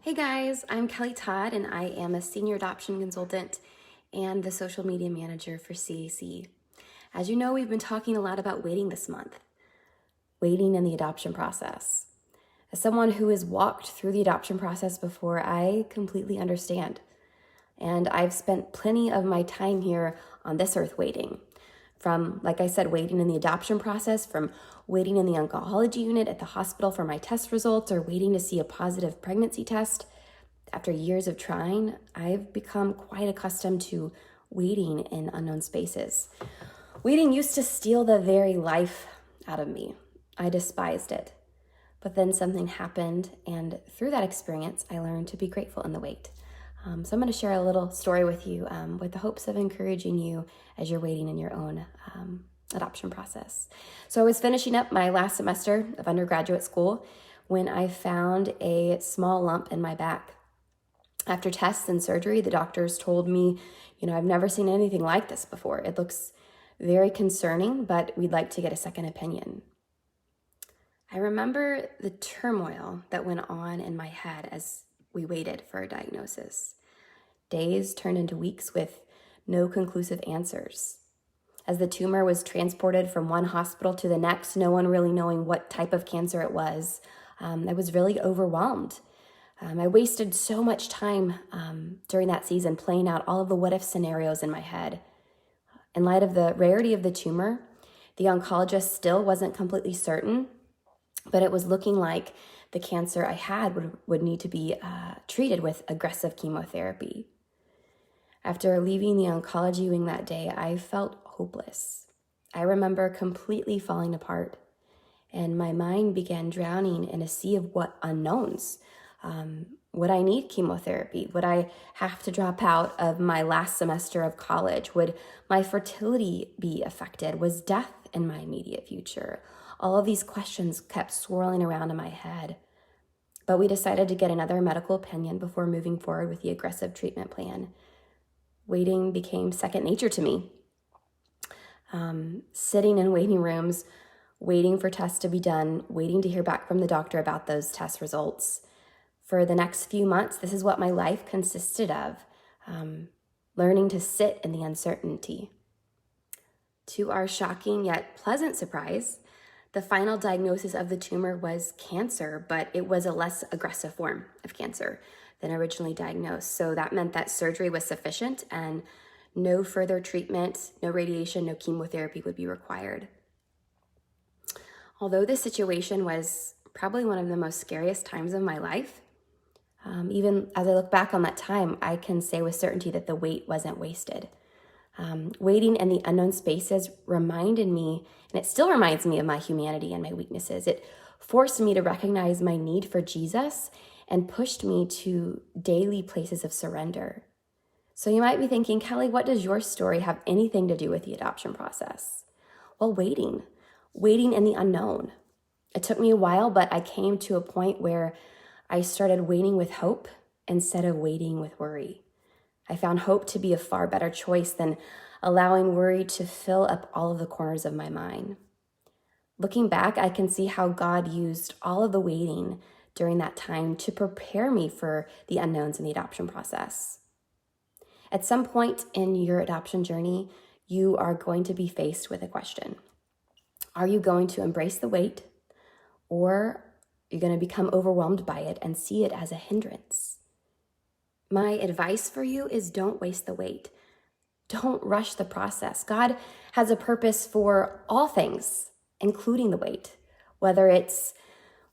Hey guys, I'm Kelly Todd and I am a senior adoption consultant and the social media manager for CAC. As you know, we've been talking a lot about waiting this month, waiting in the adoption process. As someone who has walked through the adoption process before, I completely understand. And I've spent plenty of my time here on this earth waiting. From, like I said, waiting in the adoption process, from waiting in the oncology unit at the hospital for my test results, or waiting to see a positive pregnancy test. After years of trying, I've become quite accustomed to waiting in unknown spaces. Waiting used to steal the very life out of me. I despised it. But then something happened, and through that experience, I learned to be grateful in the wait. So I'm going to share a little story with you with the hopes of encouraging you as you're waiting in your own adoption process. So I was finishing up my last semester of undergraduate school when I found a small lump in my back. After tests and surgery, the doctors told me, I've never seen anything like this before. It looks very concerning, but we'd like to get a second opinion. I remember the turmoil that went on in my head as we waited for a diagnosis. Days turned into weeks with no conclusive answers. As the tumor was transported from one hospital to the next, no one really knowing what type of cancer it was, I was really overwhelmed. I wasted so much time during that season playing out all of the what-if scenarios in my head. In light of the rarity of the tumor, the oncologist still wasn't completely certain, but it was looking like the cancer I had would need to be treated with aggressive chemotherapy. After leaving the oncology wing that day, I felt hopeless. I remember completely falling apart, and my mind began drowning in a sea of what unknowns. Would I need chemotherapy? Would I have to drop out of my last semester of college? Would my fertility be affected? Was death in my immediate future? All of these questions kept swirling around in my head. But we decided to get another medical opinion before moving forward with the aggressive treatment plan. Waiting became second nature to me. Sitting in waiting rooms, waiting for tests to be done, waiting to hear back from the doctor about those test results. For the next few months, this is what my life consisted of, learning to sit in the uncertainty. To our shocking yet pleasant surprise, the final diagnosis of the tumor was cancer, but it was a less aggressive form of cancer than originally diagnosed. So that meant that surgery was sufficient and no further treatment, no radiation, no chemotherapy would be required. Although this situation was probably one of the most scariest times of my life, even as I look back on that time, I can say with certainty that the wait wasn't wasted. Waiting in the unknown spaces reminded me, and it still reminds me of my humanity and my weaknesses. It forced me to recognize my need for Jesus and pushed me to daily places of surrender. So you might be thinking, Kelly, what does your story have anything to do with the adoption process? Well, waiting in the unknown. It took me a while, but I came to a point where I started waiting with hope instead of waiting with worry. I found hope to be a far better choice than allowing worry to fill up all of the corners of my mind. Looking back, I can see how God used all of the waiting during that time to prepare me for the unknowns in the adoption process. At some point in your adoption journey, you are going to be faced with a question. Are you going to embrace the wait, or are you going to become overwhelmed by it and see it as a hindrance? My advice for you is don't waste the wait. Don't rush the process. God has a purpose for all things, including the wait, whether it's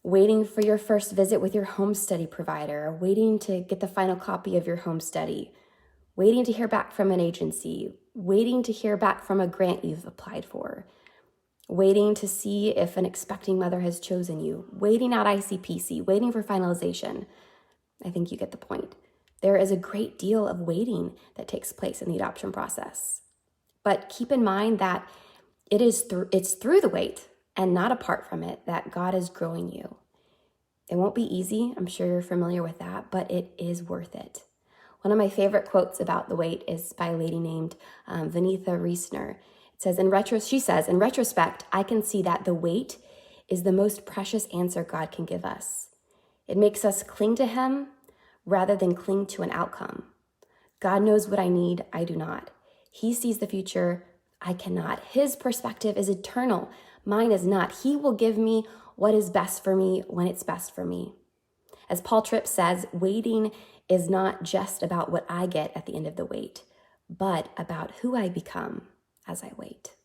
waiting for your first visit with your home study provider, waiting to get the final copy of your home study, waiting to hear back from an agency, waiting to hear back from a grant you've applied for, waiting to see if an expecting mother has chosen you, waiting out ICPC, waiting for finalization. I think you get the point. There is a great deal of waiting that takes place in the adoption process. But keep in mind that it's through the wait and not apart from it that God is growing you. It won't be easy. I'm sure you're familiar with that, but it is worth it. One of my favorite quotes about the wait is by a lady named Vanitha Reisner. She says, in retrospect, I can see that the wait is the most precious answer God can give us. It makes us cling to him, rather than cling to an outcome. God knows what I need, I do not. He sees the future, I cannot. His perspective is eternal, mine is not. He will give me what is best for me when it's best for me. As Paul Tripp says, waiting is not just about what I get at the end of the wait, but about who I become as I wait.